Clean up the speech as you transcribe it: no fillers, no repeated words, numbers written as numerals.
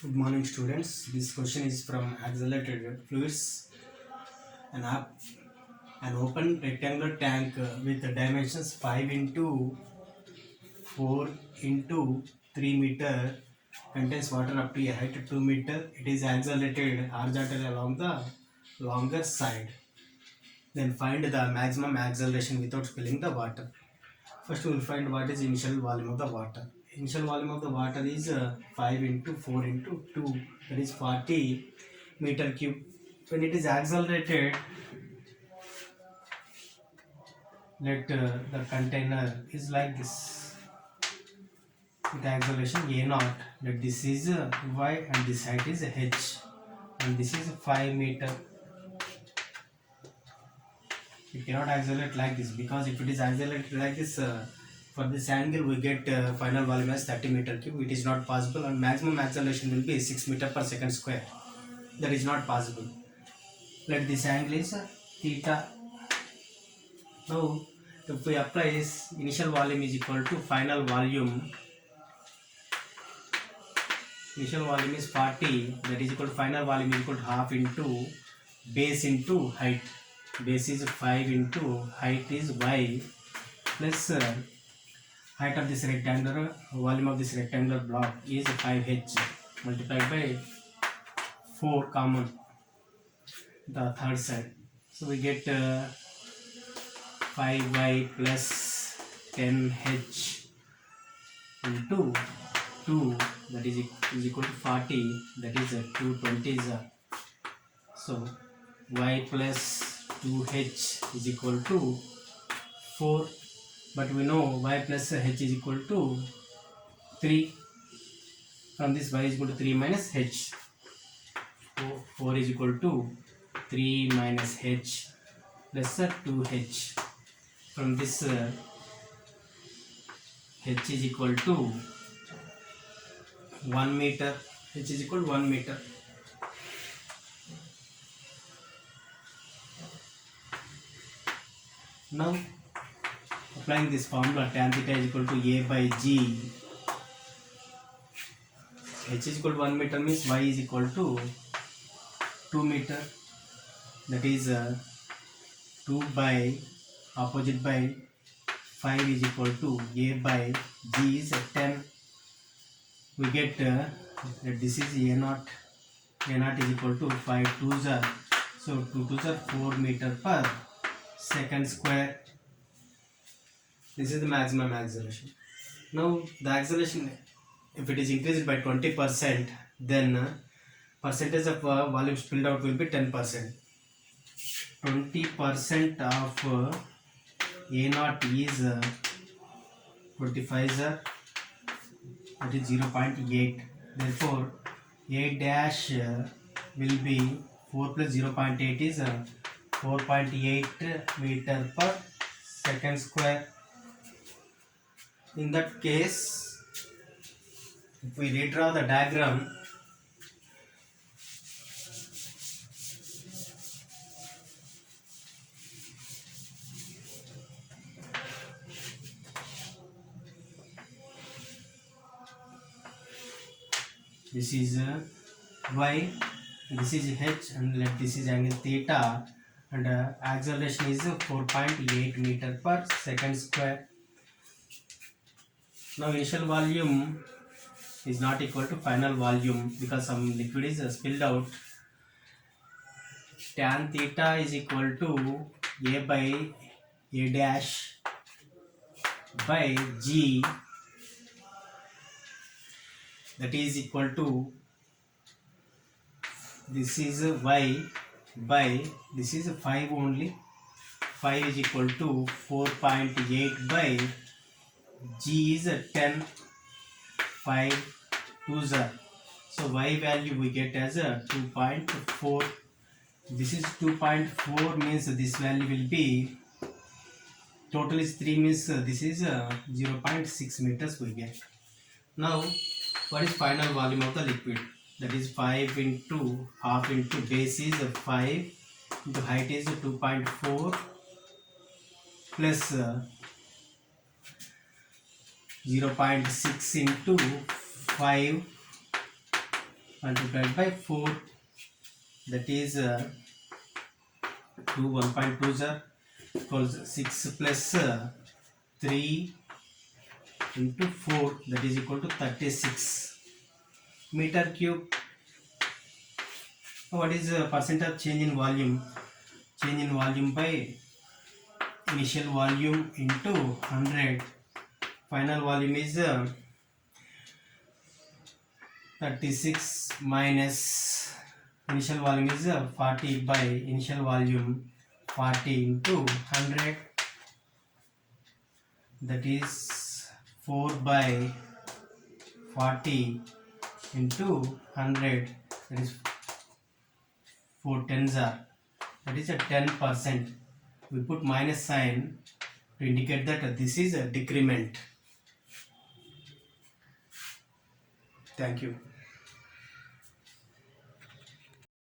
Good morning, students. This question is from Accelerated Fluids, an app, an open rectangular tank with dimensions 5 into 4 into 3 meter contains water up to a height of 2 meter. It is accelerated horizontally along the longer side. Then find the maximum acceleration without spilling the water. First, we will find what is initial volume of the water. Initial volume of the water is 5 into 4 into 2, that is 40 meter cube. When it is accelerated, let the container is like this. With acceleration a naught, that this is y and this height is h, and this is 5 meter. It cannot accelerate like this, because if it is accelerated like this, for this angle we get final volume as 30 meter cube. It is not possible, and maximum acceleration will be 6 meter per second square. That is not possible. Let this angle is theta. Now if we apply this, initial volume is equal to final volume. Initial volume is 40, that is equal to final volume is equal to half into base into height. Base is 5 into height is y plus height of this rectangular, volume of this rectangular block is 5h multiplied by 4 common the third side. So we get 5y plus 10h into 2, that is equal to 40, that is 220s. So y plus 2h is equal to 4, but we know y plus h is equal to 3. From this y is equal to 3 minus h. 4 is equal to 3 minus h plus 2h. From this h is equal to 1 meter. H is equal to 1 meter. Now applying this formula, tan theta is equal to a by g. H is equal to 1 meter means y is equal to 2 meter. That is 2 by opposite by 5 is equal to a by g is 10. We get that this is a naught. A naught is equal to 5 2s are, so 2 2s are 4 meter per second square. This is the maximum acceleration. Now the acceleration, if it is increased by 20%, then percentage of volume spilled out will be 10%. 20% of a naught is 25, that is 0.8. Therefore a dash will be 4 plus 0.8 is 4.8 meter per second square. In that case, if we redraw the diagram, this is y, this is h, and let this is angle theta, and acceleration is 4.8 meter per second square. Now initial volume is not equal to final volume because some liquid is spilled out. Tan theta is equal to a by a dash by g, that is equal to, this is y by, this is 5 only, 5 is equal to 4.8 by g is 10, 5 2s are, so y value we get as a 2.4. This is 2.4 means this value will be, total is 3 means this is 0.6 meters we get. Now what is final volume of the liquid? That is 5 into half into base is 5 into height is 2.4 plus 0.6 into 5 multiplied by 4, that is 2 1.2 equals 6 plus 3 into 4, that is equal to 36 meter cube. What is the percent of change in volume? Change in volume by initial volume into 100. Final volume is 36 minus initial volume is 40 by initial volume 40 into 100, that is 4 by 40 into 100, that is 4 tens are, that is a 10%. We put minus sign to indicate that this is a decrement. Thank you.